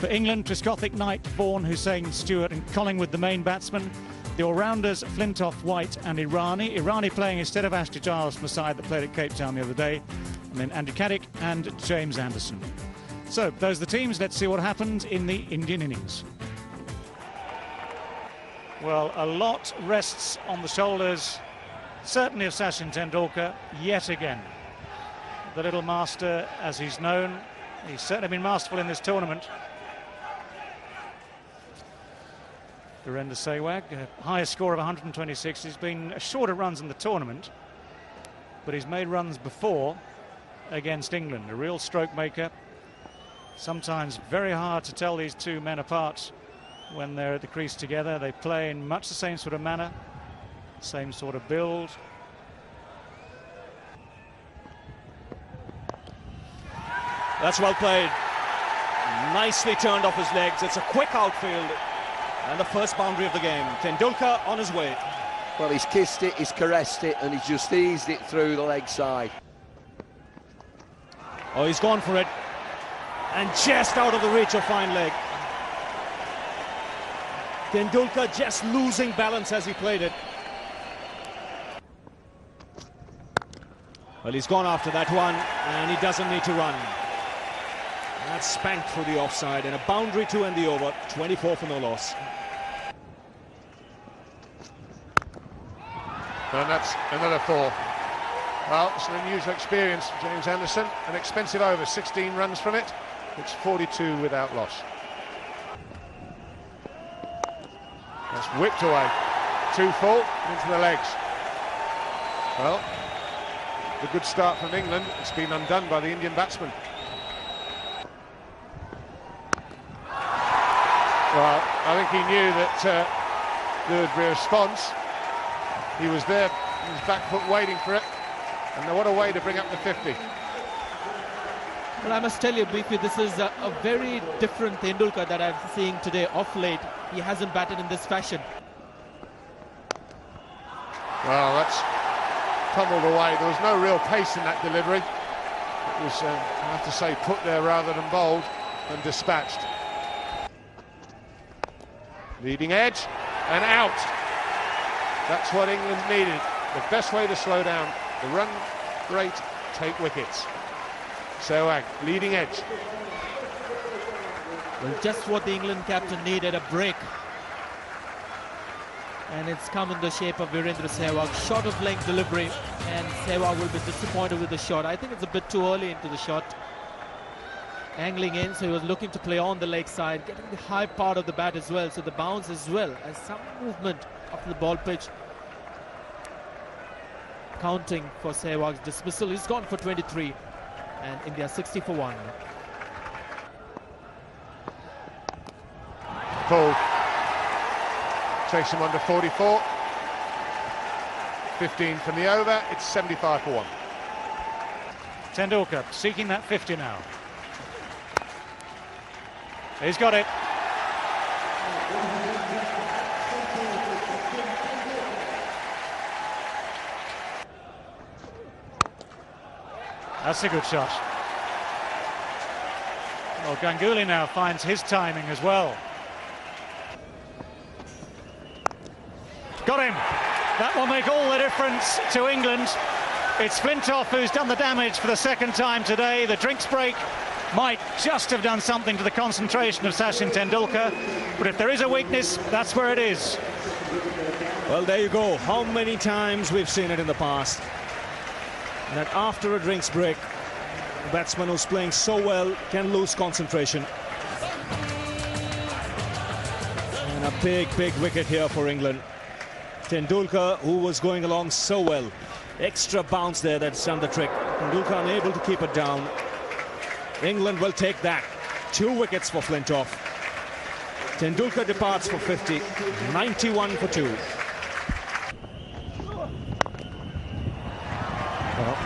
For England, Triscothick, Knight, Vaughan, Hussein, Stewart and Collingwood, the main batsmen. The all-rounders, Flintoff, White and Irani. Irani playing instead of Ashley Giles from the side that played at Cape Town the other day. And then Andy Caddick and James Anderson. So, those are the teams. Let's see what happened in the Indian innings. Well, a lot rests on the shoulders, certainly of Sachin Tendulkar, yet again. The little master, as he's known. He's certainly been masterful in this tournament. Virender Sehwag, highest score of 126. He's been shorter runs in the tournament, but he's made runs before against England. A real stroke maker. Sometimes very hard to tell these two men apart when they're at the crease together. They play in much the same sort of manner, same sort of build. That's well played. Nicely turned off his legs. It's a quick outfield. And the first boundary of the game. Tendulkar on his way. Well, he's kissed it, he's caressed it, and he's just eased it through the leg side. Oh, he's gone for it. And just out of the reach of fine leg. Tendulkar just losing balance as he played it. Well, he's gone after that one, and he doesn't need to run. That's spanked through the offside, and a boundary to end the over. 24 for no loss. And that's another 4. Well, it's an unusual experience for James Anderson. An expensive over, 16 runs from it. It's 42 without loss. That's whipped away. 2 full into the legs. Well, the good start from England. It's been undone by the Indian batsman. Well, I think he knew that there would be a response. He was there, his back foot waiting for it. And what a way to bring up the 50. Well, I must tell you, Beefy, this is a very different Tendulkar that I'm seeing today off late. He hasn't batted in this fashion. Well, that's tumbled away. There was no real pace in that delivery. It was, I have to say, put there rather than bowled and dispatched. Leading edge and out. That's what England needed. The best way to slow down the run rate, take wickets. Sehwag, leading edge. Well, just what the England captain needed, a break. And it's come in the shape of Virender Sehwag. Short of length delivery, and Sehwag will be disappointed with the shot. I think it's a bit too early into the shot. Angling in, so he was looking to play on the leg side, getting the high part of the bat as well, so the bounce as well as some movement of the ball pitch. Counting for Sehwag's dismissal. He's gone for 23, and India 60 for 1. Pull. Takes him under 44. 15 from the over. It's 75 for 1. Tendulkar seeking that 50 now. He's got it. That's a good shot. Well, Ganguly now finds his timing as well. Got him. That will make all the difference to England. It's Flintoff who's done the damage for the second time today. The drinks break might just have done something to the concentration of Sachin Tendulkar, but if there is a weakness, that's where it is. Well, there you go. How many times we've seen it in the past. That after a drinks break, a batsman who's playing so well can lose concentration. And a big wicket here for England. Tendulkar, who was going along so well. Extra bounce there that's done the trick. Tendulkar unable to keep it down. England will take that. 2 wickets for Flintoff. Tendulkar departs for 50. 91 for 2. Well,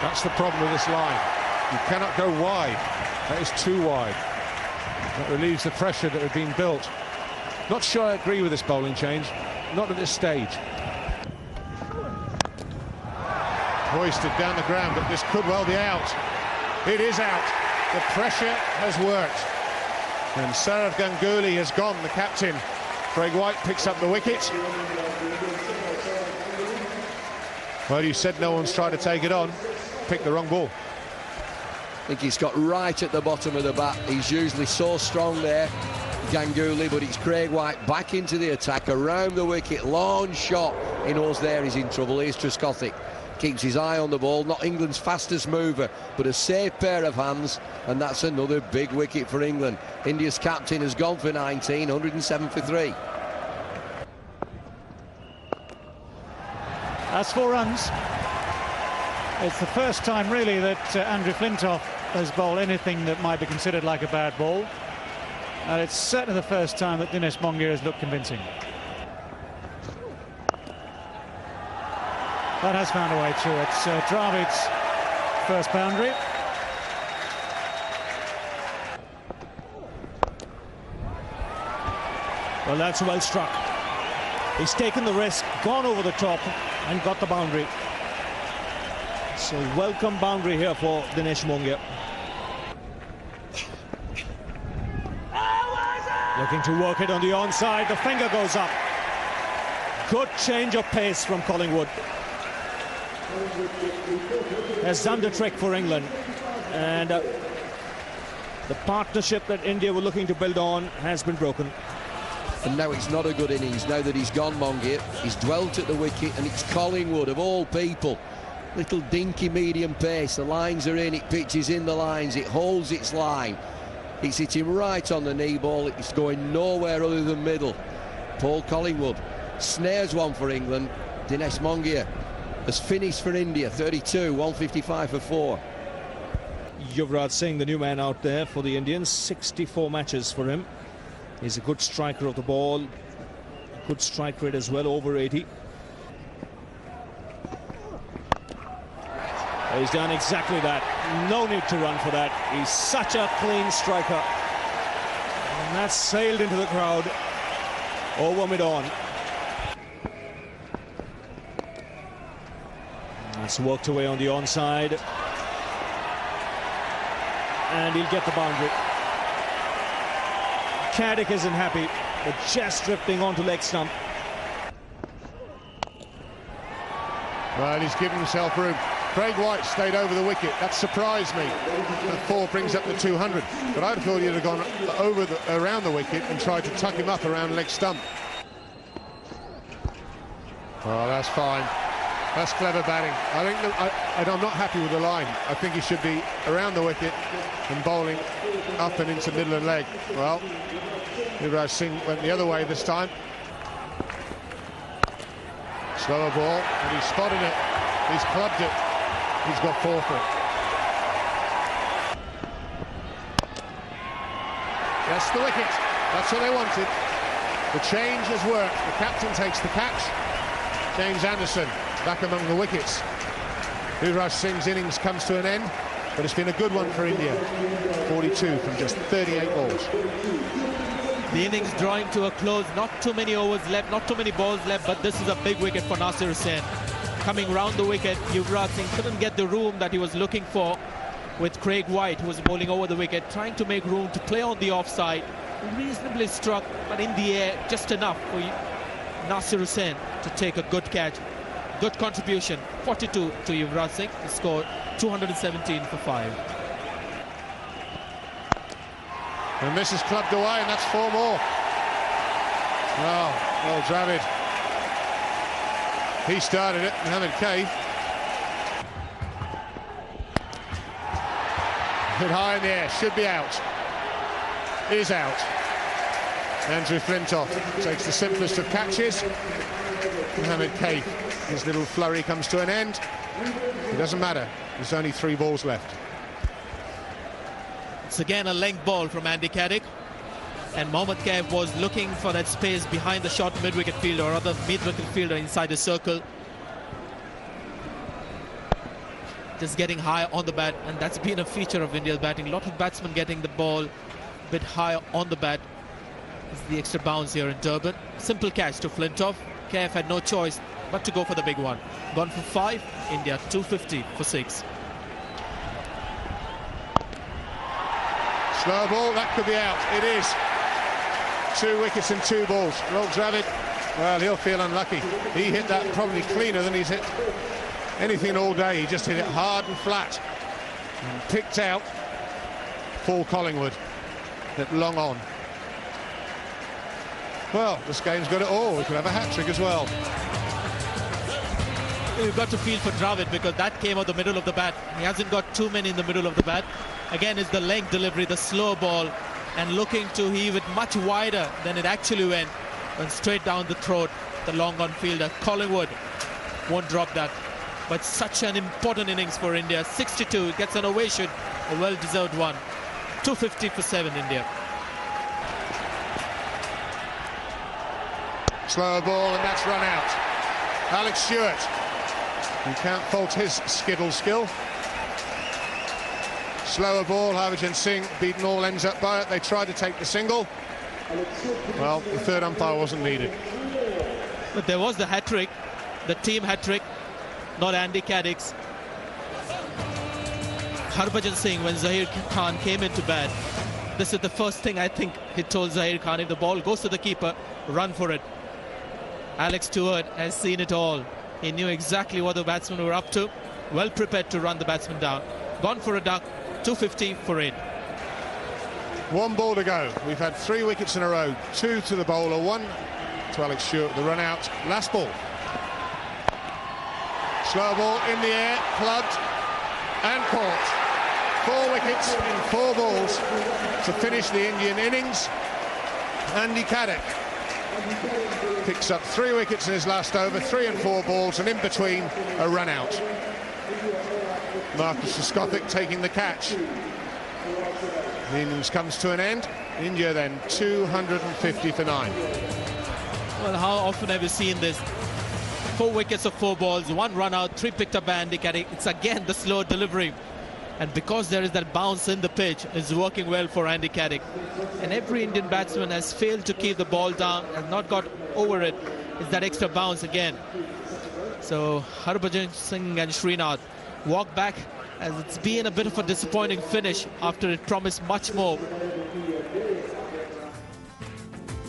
that's the problem with this line. You cannot go wide. That is too wide. That relieves the pressure that had been built. Not sure I agree with this bowling change. Not at this stage. Hoisted down the ground, but this could well be out. It is out. The pressure has worked. And Sourav Ganguly has gone, the captain. Craig White picks up the wicket. Well, you said no one's tried to take it on. Picked the wrong ball. I think he's got right at the bottom of the bat. He's usually so strong there, Ganguly, but it's Craig White back into the attack, around the wicket, long shot. He knows there he's in trouble. Here's Trescothick. Keeps his eye on the ball, not England's fastest mover, but a safe pair of hands, and that's another big wicket for England. India's captain has gone for 19, 107 for 3. That's 4 runs. It's the first time really that Andrew Flintoff has bowled anything that might be considered like a bad ball, and it's certainly the first time that Dinesh Mongia has looked convincing. That has found a way through. It's Dravid's first boundary. Well, that's well struck. He's taken the risk, gone over the top and got the boundary. So welcome boundary here for Dinesh Mongia. Looking to work it on the onside. The finger goes up. Good change of pace from Collingwood. Has done the trick for England, and the partnership that India were looking to build on has been broken. And now it's not a good innings. Now that he's gone, Mongia, he's dwelt at the wicket, and it's Collingwood of all people. Little dinky medium pace. The lines are in. It pitches in the lines. It holds its line. It's hitting right on the knee ball. It's going nowhere other than middle. Paul Collingwood snares one for England. Dinesh Mongia has finished for India, 32, 155 for 4. Yuvraj Singh, the new man out there for the Indians, 64 matches for him. He's a good striker of the ball, good strike rate as well, over 80. He's done exactly that. No need to run for that. He's such a clean striker. And that's sailed into the crowd over mid-on. It's worked away on the onside, and he'll get the boundary. Caddick isn't happy, but just drifting onto leg stump. Well, he's given himself room. Craig White stayed over the wicket. That surprised me. That 4 brings up the 200, but I'd thought he'd have gone around the wicket and tried to tuck him up around leg stump. Oh, that's fine. That's clever batting. I think I'm not happy with the line. I think he should be around the wicket and bowling up and into middle and leg. Well, Yuvraj Singh went the other way this time. Slower ball, and he's spotted it. He's clubbed it. He's got 4 for it. That's the wicket. That's what they wanted. The change has worked. The captain takes the catch. James Anderson back among the wickets. Yuvraj Singh's innings comes to an end, but it's been a good one for India. 42 from just 38 balls. The innings drawing to a close. Not too many overs left, not too many balls left, but this is a big wicket for Nasir Hussain. Coming round the wicket, Yuvraj Singh couldn't get the room that he was looking for with Craig White, who was bowling over the wicket, trying to make room to play on the offside. Reasonably struck, but in the air, just enough for Nasir Hussain to take a good catch. Good contribution, 42 to Yuvraj Singh. He scored 217 for 5. And this is clubbed away, and that's 4 more. Well, Dravid. He started it, Mohammed Kaif. Hit high in the air, should be out. Is out. Andrew Flintoff takes the simplest of catches. Mohammed Kaif, his little flurry comes to an end. It doesn't matter, there's only 3 balls left. It's again a length ball from Andy Caddick, and Mohammed Kaif was looking for that space behind the short mid-wicket fielder, or other mid-wicket fielder inside the circle. Just getting high on the bat, and that's been a feature of India's batting. A lot of batsmen getting the ball a bit higher on the bat. This is the extra bounce here in Durban. Simple catch to Flintoff. Kaif had no choice but to go for the big one. Gone for 5, India 250 for 6. Slow ball, that could be out. It is. 2 wickets and 2 balls. Relive, well, he'll feel unlucky. He hit that probably cleaner than he's hit anything all day. He just hit it hard and flat and picked out Paul Collingwood at long on. Well, this game's got it all. We could have a hat-trick as well. You've got to feel for Dravid because that came out the middle of the bat. He hasn't got too many in the middle of the bat. Again, it's the length delivery, the slow ball, and looking to heave it much wider than it actually went, and straight down the throat, the long on fielder. Collingwood won't drop that. But such an important innings for India. 62, gets an ovation, a well-deserved one. 250 for 7, India. Slower ball, and that's run out. Alex Stewart. You can't fault his skittle skill. Slower ball, Harbhajan Singh beaten all ends up by it. They tried to take the single. Well, the third umpire wasn't needed. But there was the hat-trick, the team hat-trick, not Andy Caddick's. Harbhajan Singh, when Zahir Khan came into bat, this is the first thing I think he told Zahir Khan: if the ball goes to the keeper, run for it. Alex Stewart has seen it all. He knew exactly what the batsmen were up to. Well prepared to run the batsman down. Gone for a duck. 250 for 8. 1 ball to go. We've had 3 wickets in a row. 2 to the bowler, 1 to Alex Stewart. The run out. Last ball. Slow ball in the air, plugged and caught. 4 wickets in 4 balls to finish the Indian innings. Andy Caddick picks up 3 wickets in his last over, 3 and 4 balls, and in between a run out. Marcus Trescothick taking the catch. The innings comes to an end. India then 250 for 9. Well, how often have you seen this? 4 wickets of 4 balls, 1 run out, 3 picked up by Andy Caddick. It's again the slow delivery. And because there is that bounce in the pitch, it's working well for Andy Caddick. And every Indian batsman has failed to keep the ball down, has not got over it. It's that extra bounce again. So Harbhajan Singh and Srinath walk back, as it's been a bit of a disappointing finish after it promised much more.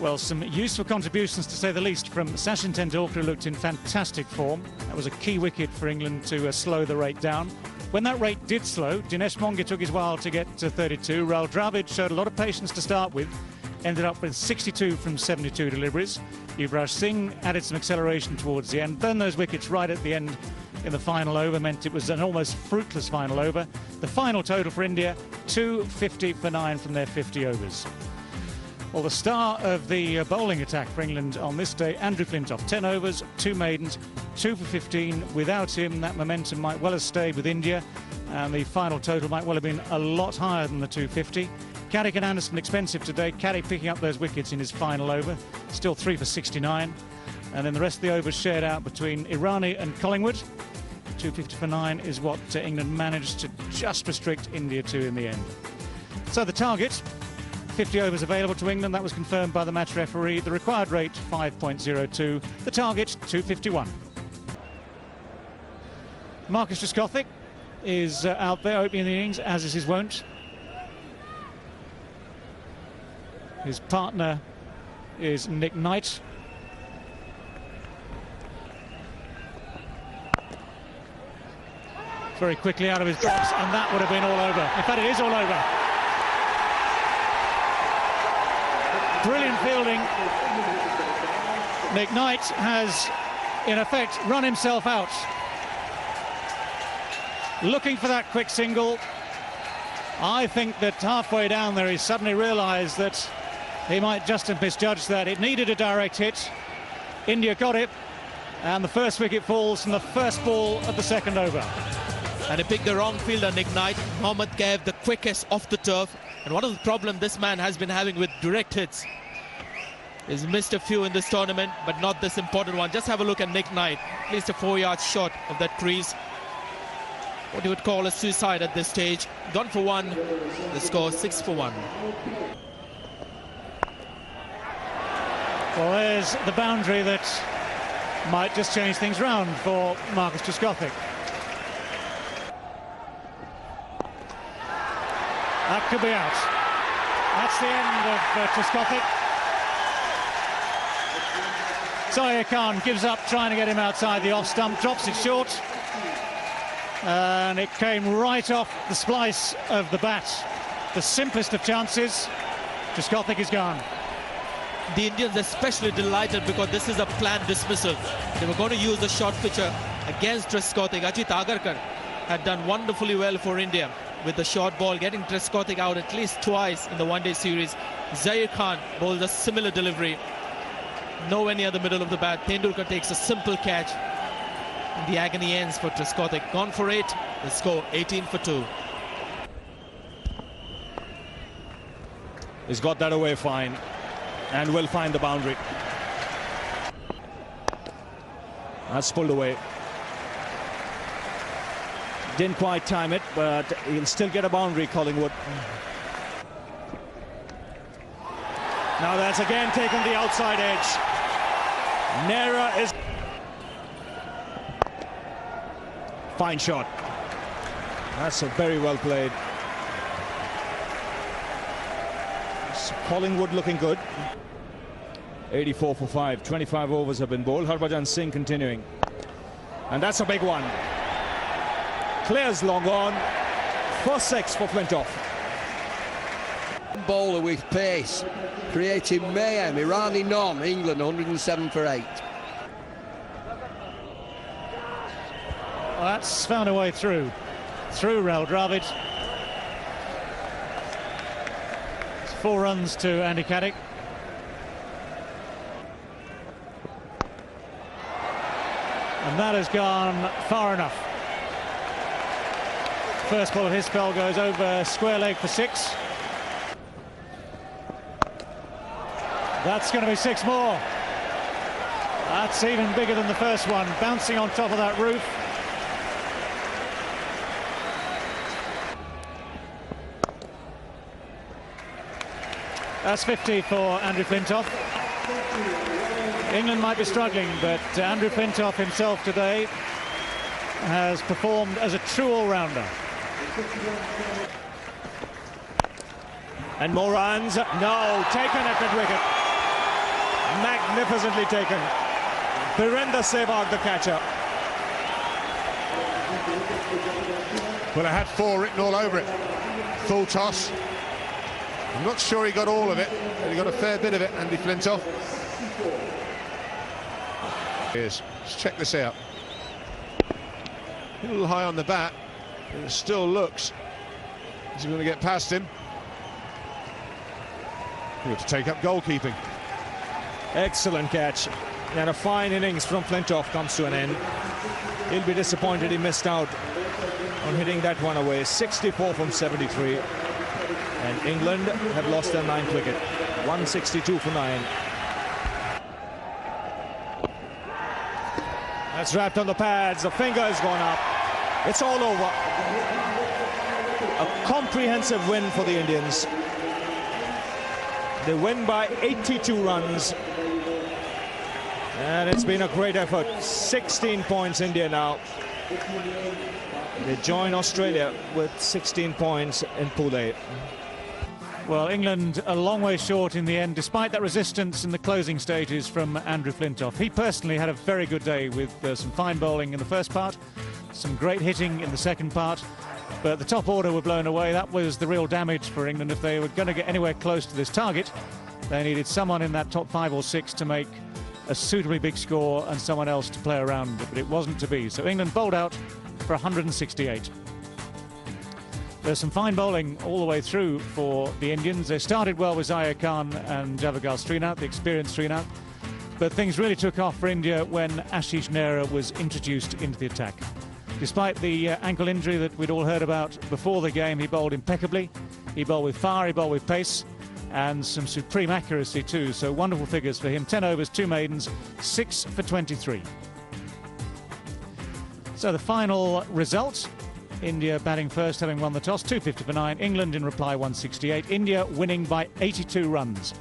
Well, some useful contributions to say the least from Sachin Tendulkar, who looked in fantastic form. That was a key wicket for England to slow the rate down. When that rate did slow, Dinesh Monga took his while to get to 32. Rahul Dravid showed a lot of patience to start with, ended up with 62 from 72 deliveries. Yuvraj Singh added some acceleration towards the end. Then those wickets right at the end in the final over meant it was an almost fruitless final over. The final total for India, 250 for 9 from their 50 overs. Well, the star of the bowling attack for England on this day, Andrew Flintoff, 10 overs, 2 maidens, 2 for 15. Without him, that momentum might well have stayed with India, and the final total might well have been a lot higher than the 250. Caddick and Anderson expensive today. Caddick picking up those wickets in his final over, still 3 for 69. And then the rest of the overs shared out between Irani and Collingwood. 250 for 9 is what England managed to just restrict India to in the end. So the target, 50 overs available to England. That was confirmed by the match referee. The required rate, 5.02. The target, 251. Marcus Trescothick is out there opening the innings, as is his wont. His partner is Nick Knight. Very quickly out of his box, and that would have been all over. In fact, it is all over. Brilliant fielding. Nick Knight has, in effect, run himself out. Looking for that quick single. I think that halfway down there he suddenly realised that he might just have misjudged that. It needed a direct hit. India got it, and the first wicket falls from the first ball of the second over. And he picked the wrong fielder, Nick Knight. Mohammad Kaif, the quickest off the turf. And one of the problems this man has been having with direct hits. He's missed a few in this tournament, but not this important one. Just have a look at Nick Knight. At least a 4-yard shot of that crease. What you would call a suicide at this stage. Gone for 1. The score 6 for 1. Well, there's the boundary that might just change things round for Marcus Trescothick. That could be out. That's the end of Trescothick. Zahir Khan gives up trying to get him outside the off stump, drops it short, and it came right off the splice of the bat. The simplest of chances. Trescothick is gone. The Indians especially delighted because this is a planned dismissal. They were going to use the short pitcher against Trescothick. Ajit Agarkar had done wonderfully well for India with the short ball, getting Trescothick out at least twice in the one-day series. Zahir Khan bowls a similar delivery. Nowhere near the middle of the bat. Tendulkar takes a simple catch. And the agony ends for Trescothick. Gone for 8. The score 18 for 2. He's got that away fine and will find the boundary. That's pulled away. Didn't quite time it, but he'll still get a boundary, Collingwood. Now that's again taken the outside edge. Nera is... Fine shot. That's a very well played. Collingwood looking good. 84 for 5. 25 overs have been bowled. Harbhajan Singh continuing. And that's a big one. Clears long on. For 6 for Flintoff. Bowler with pace, creating mayhem. Irani none. England 107 for 8. Well, that's found a way through Raul Dravid. 4 runs to Andy Caddick. And that has gone far enough. First ball of his spell goes over square leg for 6. That's going to be 6 more. That's even bigger than the first one, bouncing on top of that roof. That's 50 for Andrew Flintoff. England might be struggling, but Andrew Flintoff himself today has performed as a true all-rounder. And more runs. No, taken at mid-wicket. Magnificently taken. Virender Sehwag, the catcher. Well, it had 4 written all over it. Full toss. I'm not sure he got all of it, but he got a fair bit of it, Andy Flintoff. Let's check this out. A little high on the bat, but it still looks as he's going to get past him. He had to take up goalkeeping. Excellent catch. And a fine innings from Flintoff comes to an end. He'll be disappointed he missed out on hitting that one away. 64 from 73. And England have lost their 9th wicket. 162 for 9. That's wrapped on the pads. The finger has gone up. It's all over. A comprehensive win for the Indians. They win by 82 runs. And it's been a great effort. 16 points India now. They join Australia with 16 points in Pool A. Well, England a long way short in the end, despite that resistance in the closing stages from Andrew Flintoff. He personally had a very good day with some fine bowling in the first part, some great hitting in the second part, but the top order were blown away. That was the real damage for England. If they were going to get anywhere close to this target, they needed someone in that top 5 or 6 to make a suitably big score and someone else to play around, but it wasn't to be. So England bowled out for 168. There's some fine bowling all the way through for the Indians. They started well with Zahir Khan and Javagal Srinath, the experienced Srinath, but things really took off for India when Ashish Nehra was introduced into the attack. Despite the ankle injury that we'd all heard about before the game, he bowled impeccably. He bowled with fire, he bowled with pace, and some supreme accuracy too. So wonderful figures for him. 10 overs, 2 maidens, 6 for 23. So the final result: India batting first, having won the toss, 250 for 9. England in reply, 168. India winning by 82 runs.